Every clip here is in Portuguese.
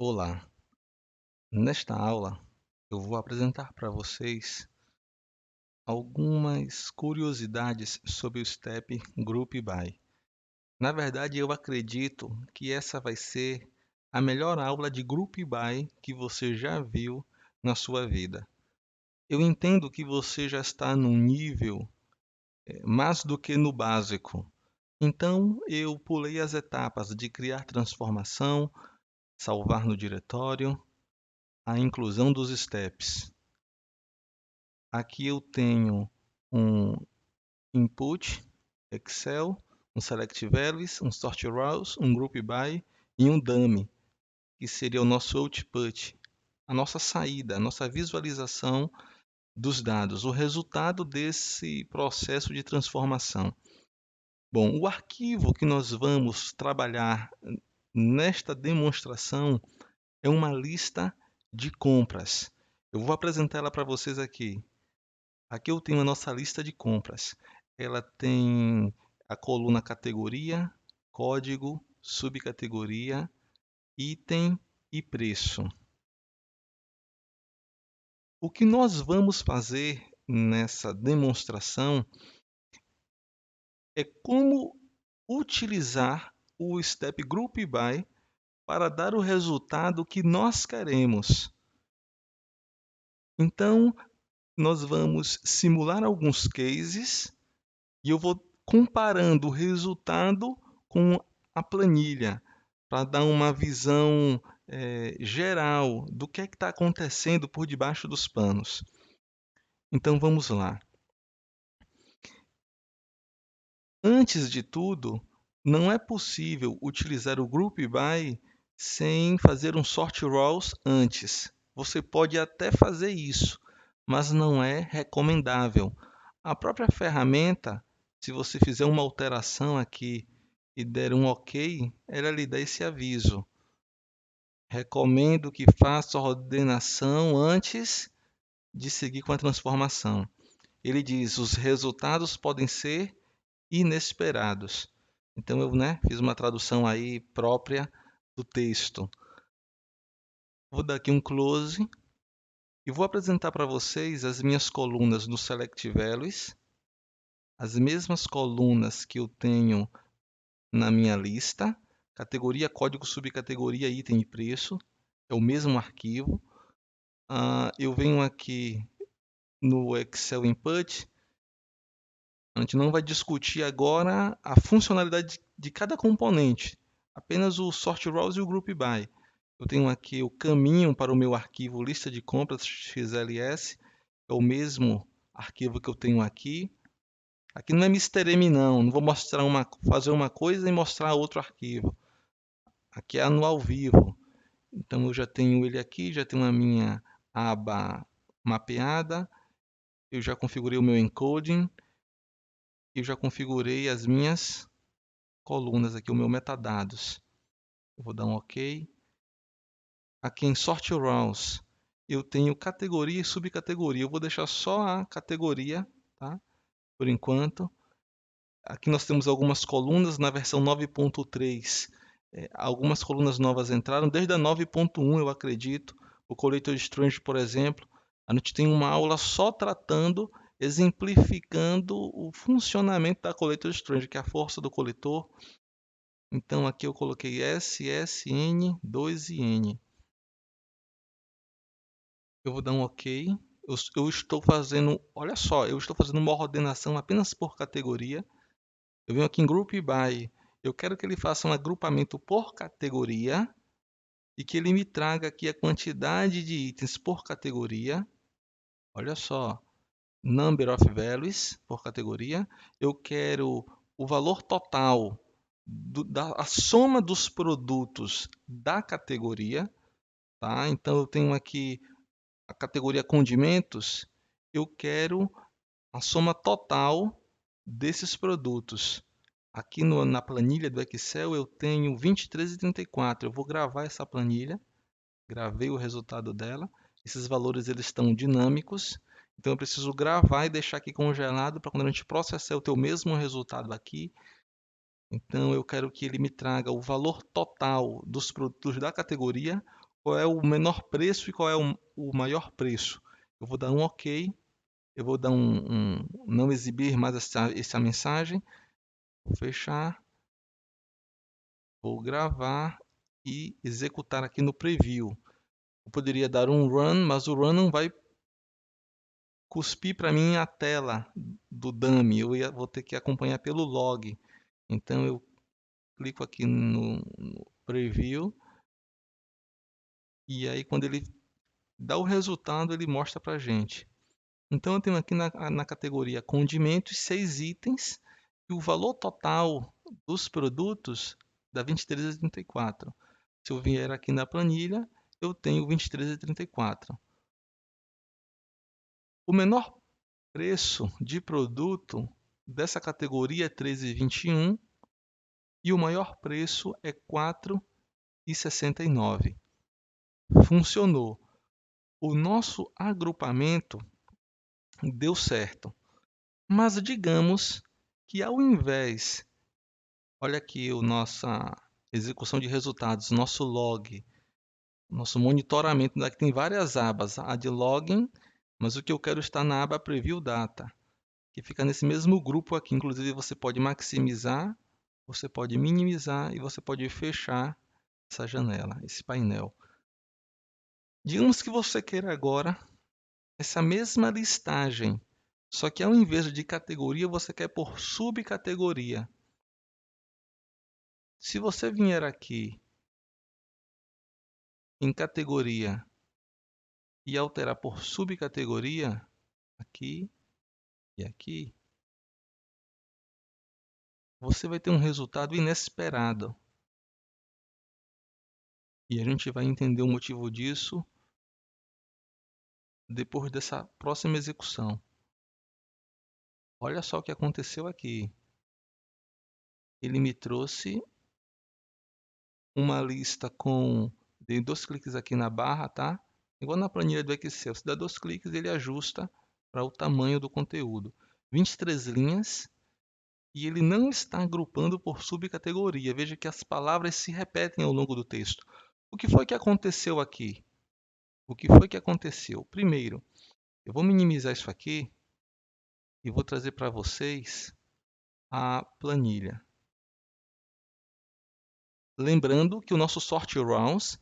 Olá, nesta aula eu vou apresentar para vocês algumas curiosidades sobre o Step Group By. Na verdade, eu acredito que essa vai ser a melhor aula de Group By que você já viu na sua vida. Eu entendo que você já está num nível mais do que no básico. Então, eu pulei as etapas de criar transformação, salvar no diretório, a inclusão dos steps. Aqui eu tenho um input, Excel, um select values, um sort rows, um group by e um dummy, que seria o nosso output, a nossa saída, a nossa visualização dos dados, o resultado desse processo de transformação. Bom, o arquivo que nós vamos trabalhar nesta demonstração é uma lista de compras. Eu vou apresentá-la para vocês aqui. Aqui eu tenho a nossa lista de compras. Ela tem a coluna categoria, código, subcategoria, item e preço. O que nós vamos fazer nessa demonstração é como utilizar o Step Group By para dar o resultado que nós queremos. Então, nós vamos simular alguns cases e eu vou comparando o resultado com a planilha, para dar uma visão geral do que é que está acontecendo por debaixo dos panos. Então vamos lá. Antes de tudo, não é possível utilizar o Group By sem fazer um Sort Rows antes. Você pode até fazer isso, mas não é recomendável. A própria ferramenta, se você fizer uma alteração aqui e der um OK, ela lhe dá esse aviso. Recomendo que faça a ordenação antes de seguir com a transformação. Ele diz: os resultados podem ser inesperados. Então eu fiz uma tradução aí própria do texto. Vou dar aqui um close e vou apresentar para vocês as minhas colunas no Select Values, as mesmas colunas que eu tenho na minha lista, categoria, código, subcategoria, item e preço, é o mesmo arquivo. Eu venho aqui no Excel Input, a gente não vai discutir agora a funcionalidade de cada componente, apenas o Sort Rows e o Group By. Eu tenho aqui o caminho para o meu arquivo lista de compras XLS, é o mesmo arquivo que eu tenho aqui. Aqui não é Mr. M não vou fazer uma coisa e mostrar outro arquivo. Aqui é no ao vivo. Então eu já tenho ele aqui, já tenho a minha aba mapeada, eu já configurei o meu encoding, eu já configurei as minhas colunas aqui, o meu metadados. Eu vou dar um OK. Aqui em Sort Rows, eu tenho categoria e subcategoria. Eu vou deixar só a categoria, tá? Por enquanto. Aqui nós temos algumas colunas na versão 9.3. Algumas colunas novas entraram, desde a 9.1, eu acredito. O Collector Strange, por exemplo, a gente tem uma aula só tratando, exemplificando o funcionamento da Collector Strange, que é a força do coletor. Então aqui eu coloquei S, S, N, 2 e N. Eu vou dar um OK. Eu estou fazendo, olha só, eu estou fazendo uma ordenação apenas por categoria. Eu venho aqui em Group By, eu quero que ele faça um agrupamento por categoria e que ele me traga aqui a quantidade de itens por categoria. Olha só, Number of Values por categoria. Eu quero o valor total, a soma dos produtos da categoria. Tá? Então eu tenho aqui a categoria condimentos, eu quero a soma total desses produtos. Aqui na planilha do Excel eu tenho 23 e 34. Eu vou gravar essa planilha, gravei o resultado dela. Esses valores eles estão dinâmicos, então eu preciso gravar e deixar aqui congelado para quando a gente processar eu ter o mesmo resultado aqui. Então eu quero que ele me traga o valor total dos produtos da categoria qual é o menor preço e qual é o maior preço. Eu vou dar um OK, eu vou dar não exibir mais essa mensagem, vou fechar, vou gravar e executar aqui no preview. Eu poderia dar um run, mas o run não vai cuspir para mim a tela do dummy. Vou ter que acompanhar pelo log. Então eu clico aqui no preview e aí quando ele dá o resultado ele mostra para a gente. Então eu tenho aqui na categoria condimentos 6 itens e o valor total dos produtos dá 23,34. Se eu vier aqui na planilha, eu tenho 23,34. O menor preço de produto dessa categoria é 13,21 e o maior preço é 4,69. Funcionou. O nosso agrupamento deu certo. Mas digamos que ao invés, olha aqui a nossa execução de resultados, nosso log, nosso monitoramento, aqui tem várias abas, a de login, mas o que eu quero está na aba Preview Data, que fica nesse mesmo grupo aqui. Inclusive você pode maximizar, você pode minimizar e você pode fechar essa janela, esse painel. Digamos que você queira agora essa mesma listagem, só que ao invés de categoria, você quer por subcategoria. Se você vier aqui em categoria e alterar por subcategoria, aqui e aqui, você vai ter um resultado inesperado. E a gente vai entender o motivo disso depois dessa próxima execução. Olha só o que aconteceu aqui. Ele me trouxe uma lista com... Dei 2 cliques aqui na barra, tá? Igual na planilha do Excel. Se dá 2 cliques, ele ajusta para o tamanho do conteúdo. 23 linhas. E ele não está agrupando por subcategoria. Veja que as palavras se repetem ao longo do texto. O que foi que aconteceu aqui? O que foi que aconteceu? Primeiro, eu vou minimizar isso aqui e vou trazer para vocês a planilha. Lembrando que o nosso sort rounds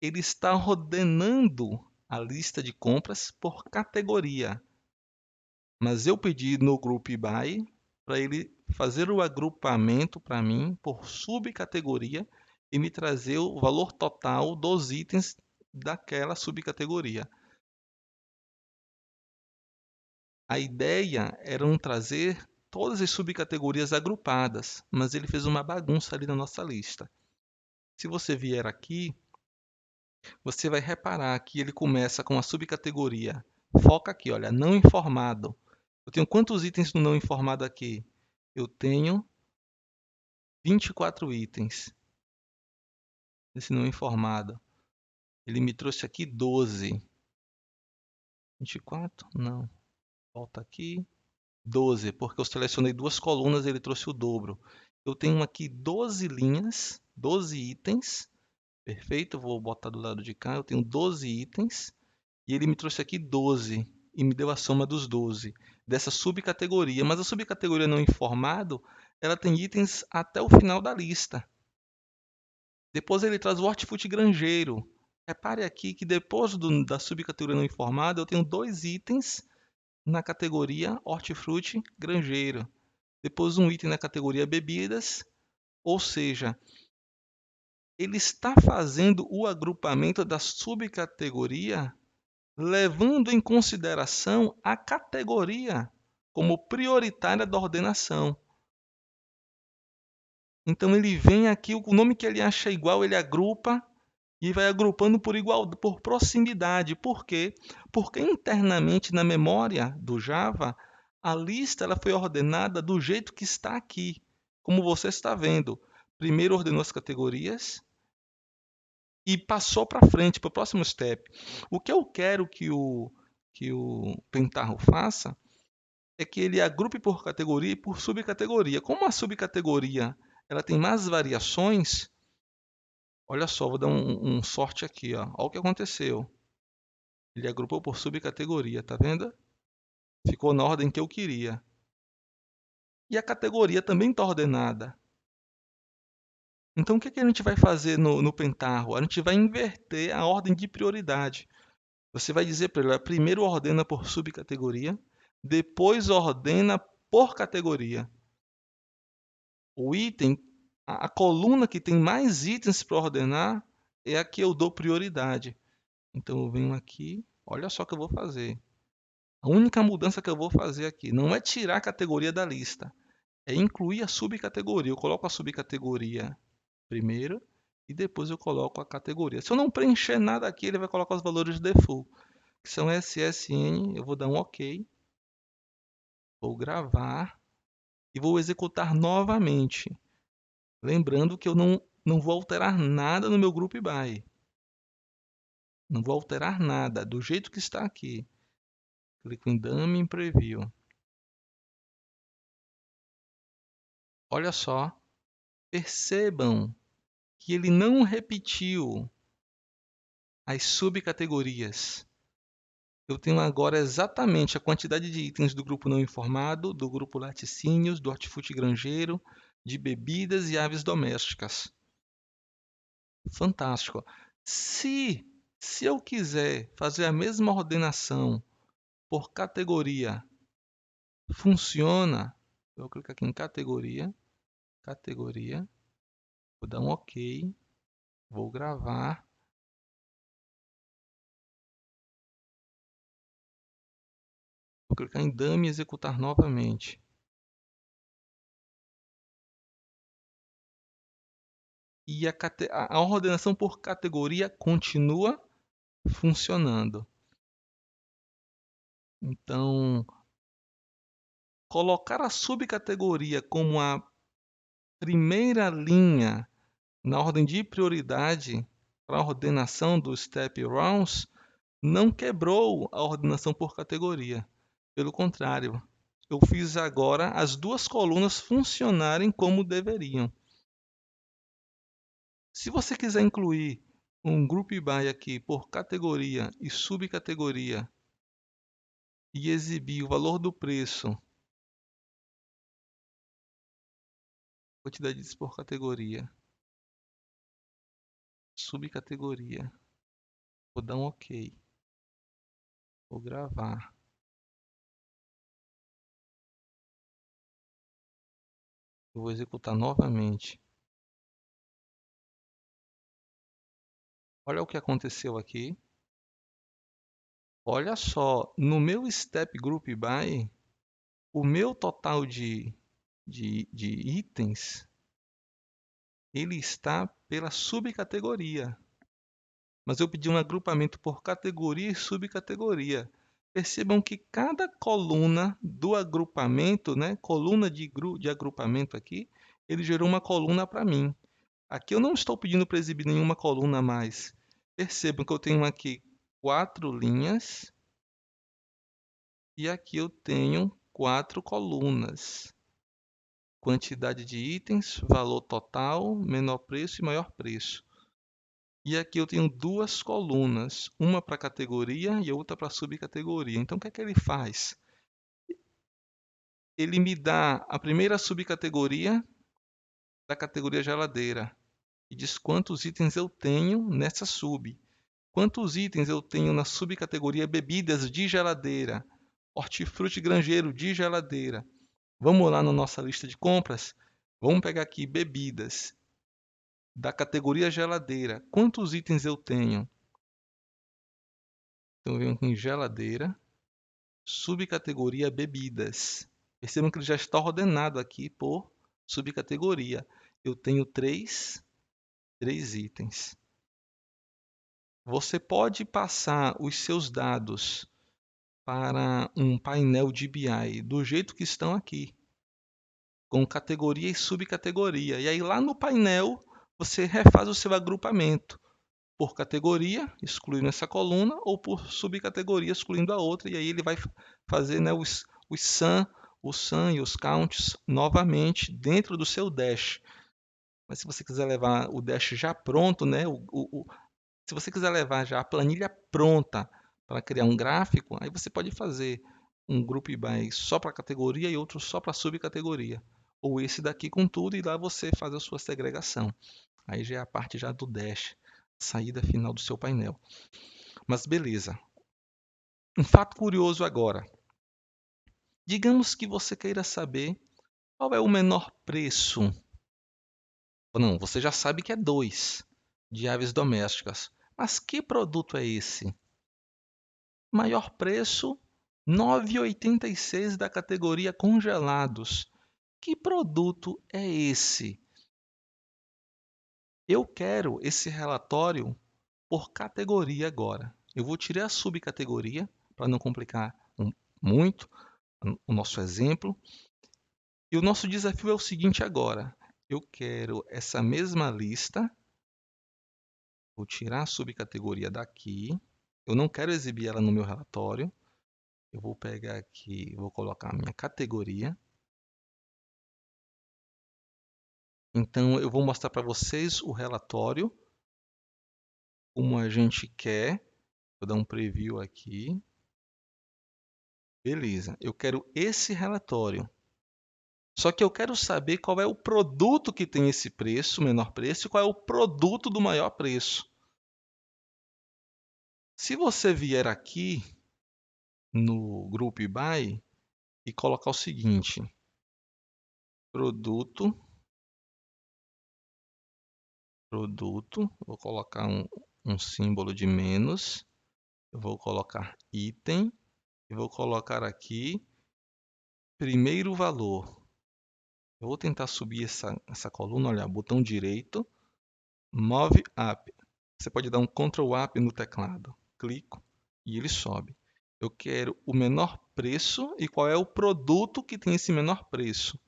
ele está ordenando a lista de compras por categoria. Mas eu pedi no group by para ele fazer o agrupamento para mim por subcategoria e me trazer o valor total dos itens daquela subcategoria. A ideia era trazer todas as subcategorias agrupadas, mas ele fez uma bagunça ali na nossa lista. Se você vier aqui, você vai reparar que ele começa com a subcategoria. Foca aqui, olha, não informado. Eu tenho quantos itens no não informado aqui? Eu tenho 24 itens nesse não informado. Ele me trouxe aqui 12. 24? Não. Volta aqui. 12, porque eu selecionei 2 colunas e ele trouxe o dobro. Eu tenho aqui 12 linhas, 12 itens. Perfeito, vou botar do lado de cá. Eu tenho 12 itens e ele me trouxe aqui 12 e me deu a soma dos 12 dessa subcategoria. Mas a subcategoria não informado, ela tem itens até o final da lista. Depois ele traz o hortifruti granjeiro. Repare aqui que depois da subcategoria não informada, eu tenho 2 itens na categoria hortifruti granjeiro. Depois um item na categoria bebidas, ou seja, ele está fazendo o agrupamento da subcategoria levando em consideração a categoria como prioritária da ordenação. Então ele vem aqui, o nome que ele acha igual, ele agrupa e vai agrupando por proximidade. Por quê? Porque internamente na memória do Java, a lista ela foi ordenada do jeito que está aqui, como você está vendo. Primeiro ordenou as categorias e passou para frente, para o próximo step. O que eu quero que o Pentaho faça é que ele agrupe por categoria e por subcategoria. Como a subcategoria ela tem mais variações, Olha só, vou dar um sorte aqui, ó. Olha o que aconteceu. Ele agrupou por subcategoria, tá vendo? Ficou na ordem que eu queria. E a categoria também está ordenada. Então, o que a gente vai fazer no Pentaho? A gente vai inverter a ordem de prioridade. Você vai dizer para ele, primeiro ordena por subcategoria, depois ordena por categoria. O item, a coluna que tem mais itens para ordenar, é a que eu dou prioridade. Então, eu venho aqui, olha só o que eu vou fazer. A única mudança que eu vou fazer aqui não é tirar a categoria da lista, é incluir a subcategoria. Eu coloco a subcategoria primeiro e depois eu coloco a categoria. Se eu não preencher nada aqui, ele vai colocar os valores de default, que são SSN. Eu vou dar um OK, vou gravar e vou executar novamente. Lembrando que eu não vou alterar nada no meu group by. Não vou alterar nada, do jeito que está aqui. Clico em Dummy em Preview. Olha só, percebam que ele não repetiu as subcategorias. Eu tenho agora exatamente a quantidade de itens do grupo não informado, do grupo laticínios, do hortifruti granjeiro, de bebidas e aves domésticas. Fantástico. Se eu quiser fazer a mesma ordenação por categoria, funciona. Eu clico aqui em categoria, vou dar um OK, vou gravar. Vou clicar em Dummy e executar novamente. E a ordenação por categoria continua funcionando. Então, colocar a subcategoria como a primeira linha na ordem de prioridade para a ordenação dos step rounds não quebrou a ordenação por categoria. Pelo contrário, eu fiz agora as duas colunas funcionarem como deveriam. Se você quiser incluir um group by aqui por categoria e subcategoria e exibir o valor do preço, quantidade de itens por categoria, subcategoria, vou dar um OK, vou gravar, eu vou executar novamente. Olha o que aconteceu aqui. Olha só, no meu step group by, o meu total de itens, ele está pela subcategoria. Mas eu pedi um agrupamento por categoria e subcategoria. Percebam que cada coluna do agrupamento, né, coluna de agrupamento aqui, ele gerou uma coluna para mim. Aqui eu não estou pedindo para exibir nenhuma coluna a mais. Percebam que eu tenho aqui 4 linhas e aqui eu tenho 4 colunas. Quantidade de itens, valor total, menor preço e maior preço. E aqui eu tenho duas colunas, uma para categoria e outra para subcategoria. Então, o que é que ele faz? Ele me dá a primeira subcategoria da categoria geladeira e diz quantos itens eu tenho nessa sub. Quantos itens eu tenho na subcategoria bebidas de geladeira, hortifruti granjeiro de geladeira. Vamos lá na nossa lista de compras? Vamos pegar aqui bebidas da categoria geladeira. Quantos itens eu tenho? Então, eu venho aqui em geladeira, subcategoria bebidas. Percebam que ele já está ordenado aqui por subcategoria. Eu tenho três itens. Você pode passar os seus dados para um painel de BI do jeito que estão aqui, com categoria e subcategoria. E aí lá no painel você refaz o seu agrupamento por categoria, excluindo essa coluna, ou por subcategoria, excluindo a outra, e aí ele vai fazer, né, os sum e os counts novamente dentro do seu dash. Mas se você quiser levar o Dash já pronto, né, se você quiser levar já a planilha pronta para criar um gráfico, aí você pode fazer um group by só para categoria e outro só para subcategoria. Ou esse daqui com tudo e lá você faz a sua segregação. Aí já é a parte já do Dash, saída final do seu painel. Mas beleza. Um fato curioso agora. Digamos que você queira saber qual é o menor preço. Não, você já sabe que é 2 de aves domésticas. Mas que produto é esse? Maior preço, R$ 9,86 da categoria congelados. Que produto é esse? Eu quero esse relatório por categoria agora. Eu vou tirar a subcategoria para não complicar muito o nosso exemplo. E o nosso desafio é o seguinte agora. Eu quero essa mesma lista. Vou tirar a subcategoria daqui. Eu não quero exibir ela no meu relatório. Eu vou pegar aqui, vou colocar a minha categoria. Então, eu vou mostrar para vocês o relatório, como a gente quer. Vou dar um preview aqui. Beleza, eu quero esse relatório. Só que eu quero saber qual é o produto que tem esse preço, menor preço, e qual é o produto do maior preço. Se você vier aqui no Group By e colocar o seguinte, produto, vou colocar um símbolo de menos, eu vou colocar item, e vou colocar aqui primeiro valor. Eu vou tentar subir essa coluna, olha, botão direito, Move Up. Você pode dar um Ctrl Up no teclado. Clico e ele sobe. Eu quero o menor preço e qual é o produto que tem esse menor preço.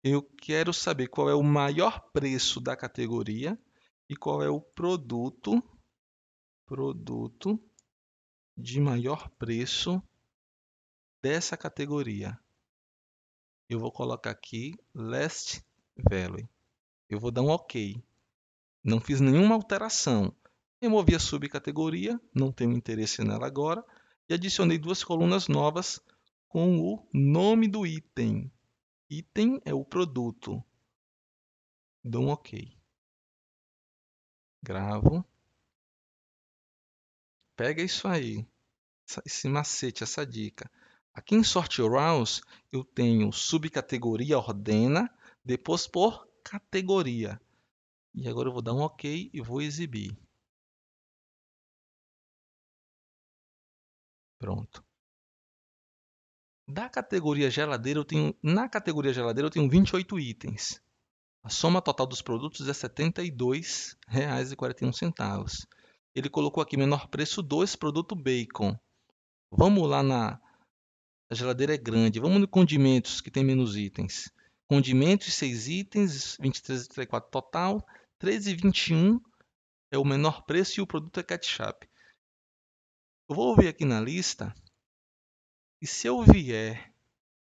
Eu quero saber qual é o maior preço da categoria e qual é o produto de maior preço dessa categoria. Eu vou colocar aqui Last Value. Eu vou dar um OK. Não fiz nenhuma alteração. Removi a subcategoria, não tenho interesse nela agora, e adicionei 2 colunas novas com o nome do item. Item é o produto. Dou um OK. Gravo. Pega isso aí, esse macete, essa dica. Aqui em Sort Rows, eu tenho subcategoria ordena, depois por categoria. E agora eu vou dar um OK e vou exibir. Pronto. Na categoria geladeira eu tenho 28 itens. A soma total dos produtos é R$ 72,41. Ele colocou aqui menor preço 2, produto bacon. Vamos lá a geladeira é grande. Vamos no condimentos, que tem menos itens. Condimentos, 6 itens, 23,34 total. 13,21 é o menor preço e o produto é ketchup. Eu vou ver aqui na lista. E se eu vier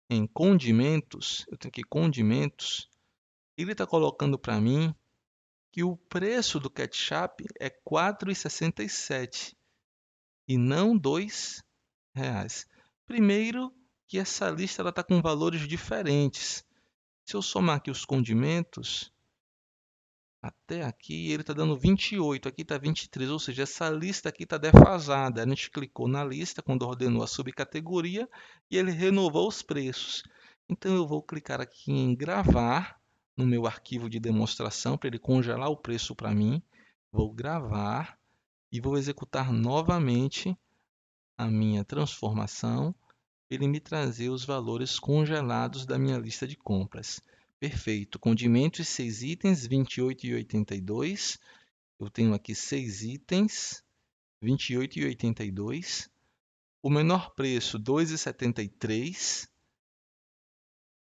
em condimentos, eu tenho aqui condimentos, ele está colocando para mim que o preço do ketchup é R$ 4,67 e não R$ 2. Primeiro que essa lista está com valores diferentes. Se eu somar aqui os condimentos, até aqui ele está dando 28, aqui está 23, ou seja, essa lista aqui está defasada. A gente clicou na lista quando ordenou a subcategoria e ele renovou os preços. Então eu vou clicar aqui em gravar no meu arquivo de demonstração para ele congelar o preço para mim. Vou gravar e vou executar novamente a minha transformação, ele me trazer os valores congelados da minha lista de compras. Perfeito. Condimentos, 6 itens, R$ 28,82. Eu tenho aqui 6 itens, R$ 28,82. O menor preço, R$ 2,73.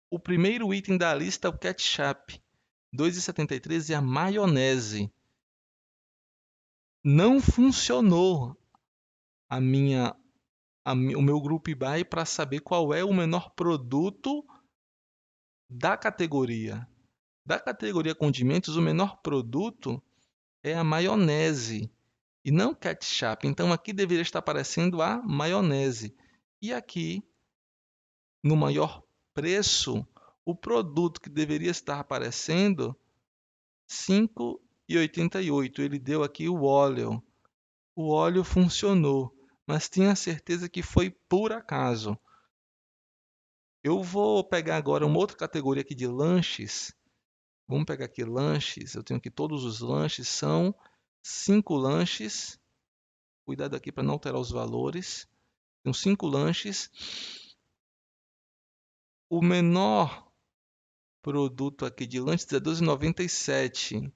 O primeiro item da lista é o ketchup, R$ 2,73, e a maionese. Não funcionou o meu Group By para saber qual é o menor produto da categoria. Da categoria condimentos, o menor produto é a maionese e não ketchup. Então, aqui deveria estar aparecendo a maionese. E aqui, no maior preço, o produto que deveria estar aparecendo, R$ 5,88. Ele deu aqui o óleo. O óleo funcionou, mas tenha certeza que foi por acaso. Eu vou pegar agora uma outra categoria aqui de lanches. Vamos pegar aqui lanches. Eu tenho aqui todos os lanches. São 5 lanches. Cuidado aqui para não alterar os valores. Tenho 5 lanches. O menor produto aqui de lanches é R$ 12,97.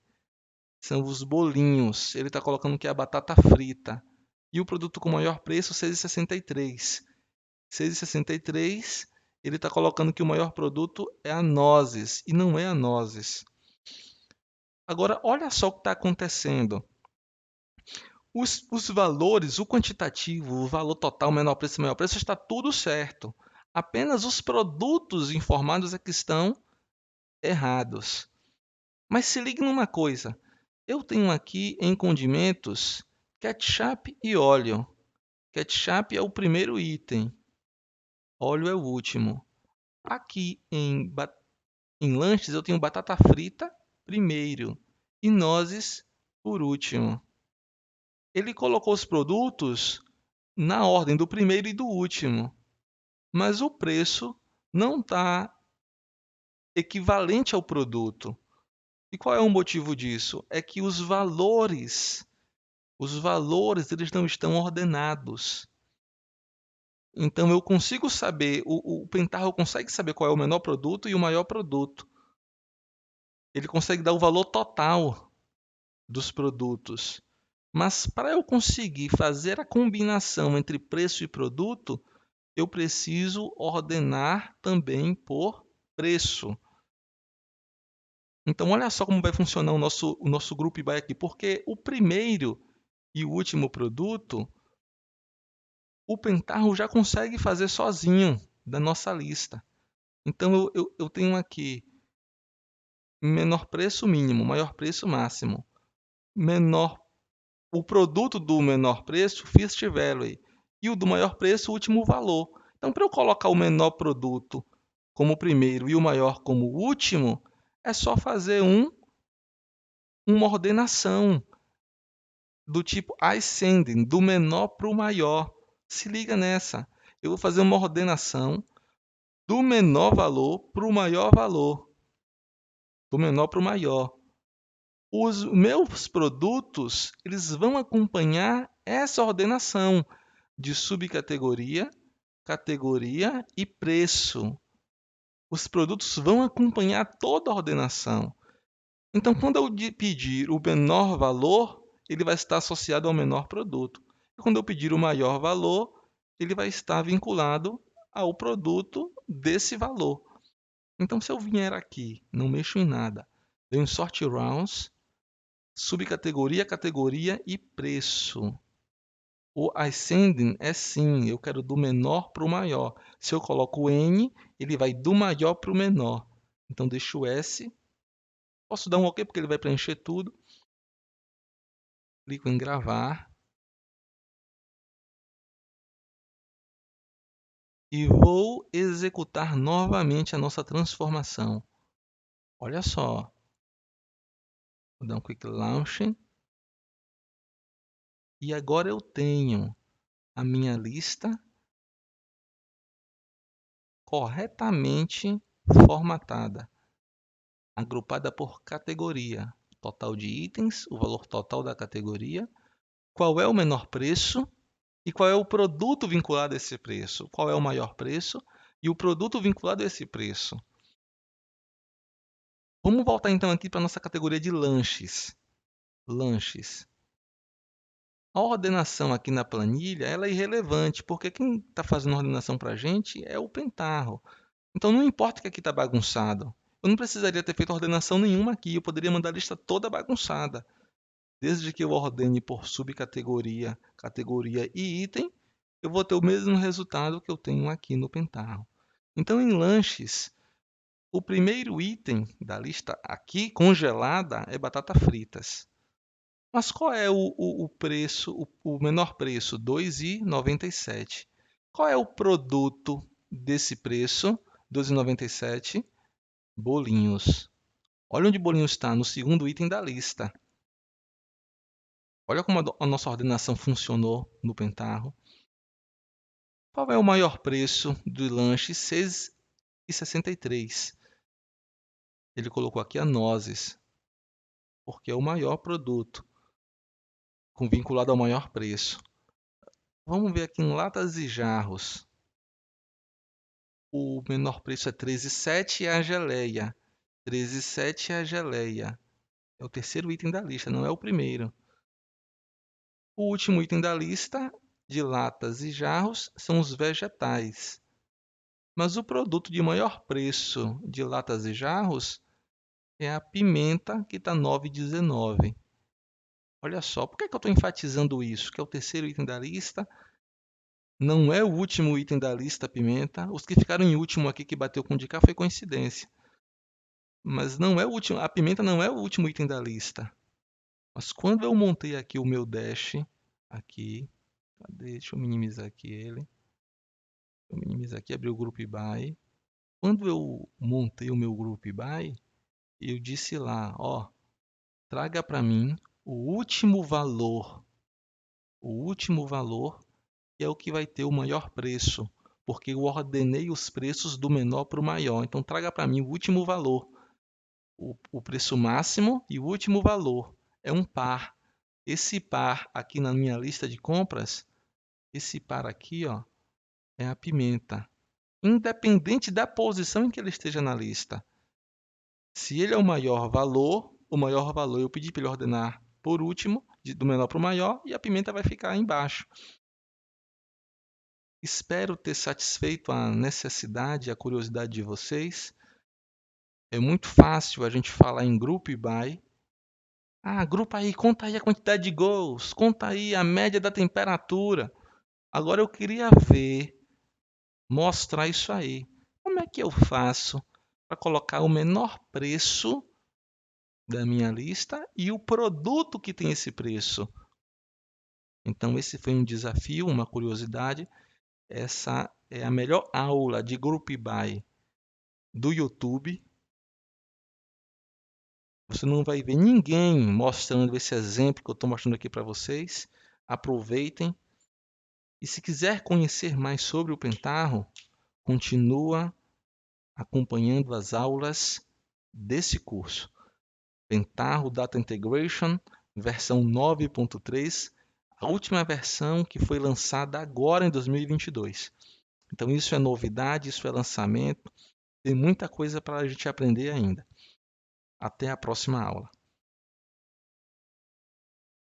São os bolinhos. Ele está colocando que é a batata frita. E o produto com maior preço, R$ 6,63. R$ 6,63. Ele está colocando que o maior produto é a nozes. E não é a nozes. Agora, olha só o que está acontecendo. Os valores, o quantitativo, o valor total, menor preço e maior preço, está tudo certo. Apenas os produtos informados é que estão errados. Mas se ligue numa coisa. Eu tenho aqui em condimentos ketchup e óleo. Ketchup é o primeiro item. Óleo é o último. Aqui em lanches eu tenho batata frita primeiro e nozes por último. Ele colocou os produtos na ordem do primeiro e do último, mas o preço não está equivalente ao produto. E qual é o motivo disso? É que os valores eles não estão ordenados. Então eu consigo saber, o Pentaho consegue saber qual é o menor produto e o maior produto. Ele consegue dar o valor total dos produtos. Mas para eu conseguir fazer a combinação entre preço e produto, eu preciso ordenar também por preço. Então, olha só como vai funcionar o nosso Group By aqui, porque o primeiro e o último produto, o Pentaho já consegue fazer sozinho da nossa lista. Então, eu tenho aqui menor preço mínimo, maior preço máximo. O produto do menor preço, First Value, e o do maior preço, último valor. Então, para eu colocar o menor produto como o primeiro e o maior como o último, é só fazer uma ordenação do tipo ascending, do menor para o maior. Se liga nessa. Eu vou fazer uma ordenação do menor valor para o maior valor. Do menor para o maior. Os meus produtos eles vão acompanhar essa ordenação de subcategoria, categoria e preço. Os produtos vão acompanhar toda a ordenação. Então, quando eu pedir o menor valor, ele vai estar associado ao menor produto. E quando eu pedir o maior valor, ele vai estar vinculado ao produto desse valor. Então, se eu vier aqui, não mexo em nada, venho em Sort Rounds, subcategoria, categoria e preço. O ascending é sim, eu quero do menor para o maior. Se eu coloco o N, ele vai do maior para o menor. Então, deixo o S. Posso dar um OK, porque ele vai preencher tudo. Clico em gravar. E vou executar novamente a nossa transformação. Olha só. Vou dar um Quick Launch. E agora eu tenho a minha lista corretamente formatada, agrupada por categoria. Total de itens, o valor total da categoria, qual é o menor preço e qual é o produto vinculado a esse preço. Qual é o maior preço e o produto vinculado a esse preço. Vamos voltar então aqui para a nossa categoria de lanches. Lanches. A ordenação aqui na planilha ela é irrelevante, porque quem está fazendo a ordenação para a gente é o Pentaho. Então não importa que aqui está bagunçado. Eu não precisaria ter feito ordenação nenhuma aqui, eu poderia mandar a lista toda bagunçada. Desde que eu ordene por subcategoria, categoria e item, eu vou ter o mesmo resultado que eu tenho aqui no Pentaho. Então em lanches, O primeiro item da lista aqui, congelada, é batata fritas. Mas qual é o preço, o menor preço? R$ 2,97. Qual é o produto desse preço? R$ 2,97. Bolinhos. Olha onde bolinhos está, no segundo item da lista. Olha como a nossa ordenação funcionou no Pentaho. Qual é o maior preço do lanche? R$ 6,63. Ele colocou aqui a nozes, porque é o maior produto, vinculado ao maior preço. Vamos ver aqui em latas e jarros. O menor preço é R$ 13,7 e a geleia. R$ 13,7 a geleia. É o terceiro item da lista, não é o primeiro. O último item da lista de latas e jarros são os vegetais. Mas o produto de maior preço de latas e jarros é a pimenta, que está R$ 9,19. Olha só, por que eu estou enfatizando isso? Que é o terceiro item da lista, não é o último item da lista, a pimenta. Os que ficaram em último aqui, que bateu com o de cá, foi coincidência. Mas não é o último, a pimenta não é o último item da lista. Mas quando eu montei aqui o meu dash, aqui, cadê? Deixa eu minimizar aqui ele. Eu minimizar aqui, abrir o Group By. Quando eu montei o meu Group By, eu disse lá, ó, traga para mim o último valor que é o que vai ter o maior preço, porque eu ordenei os preços do menor para o maior. Então, traga para mim o último valor, o preço máximo e o último valor. É um par. Esse par aqui na minha lista de compras, esse par aqui, ó, é a pimenta. Independente da posição em que ele esteja na lista. Se ele é o maior valor eu pedi para ele ordenar por último, do menor para o maior, e a pimenta vai ficar embaixo. Espero ter satisfeito a necessidade e a curiosidade de vocês. É muito fácil a gente falar em Group By. Grupo aí, conta aí a quantidade de gols, conta aí a média da temperatura. Agora eu queria mostrar isso aí. Como é que eu faço para colocar o menor preço da minha lista e o produto que tem esse preço? Então esse foi um desafio, uma curiosidade. Essa é a melhor aula de Group By do YouTube. Você não vai ver ninguém mostrando esse exemplo que eu estou mostrando aqui para vocês. Aproveitem. E se quiser conhecer mais sobre o Pentaho, continua acompanhando as aulas desse curso. Pentaho Data Integration, versão 9.3, a última versão que foi lançada agora em 2022. Então isso é novidade, isso é lançamento, tem muita coisa para a gente aprender ainda. Até a próxima aula.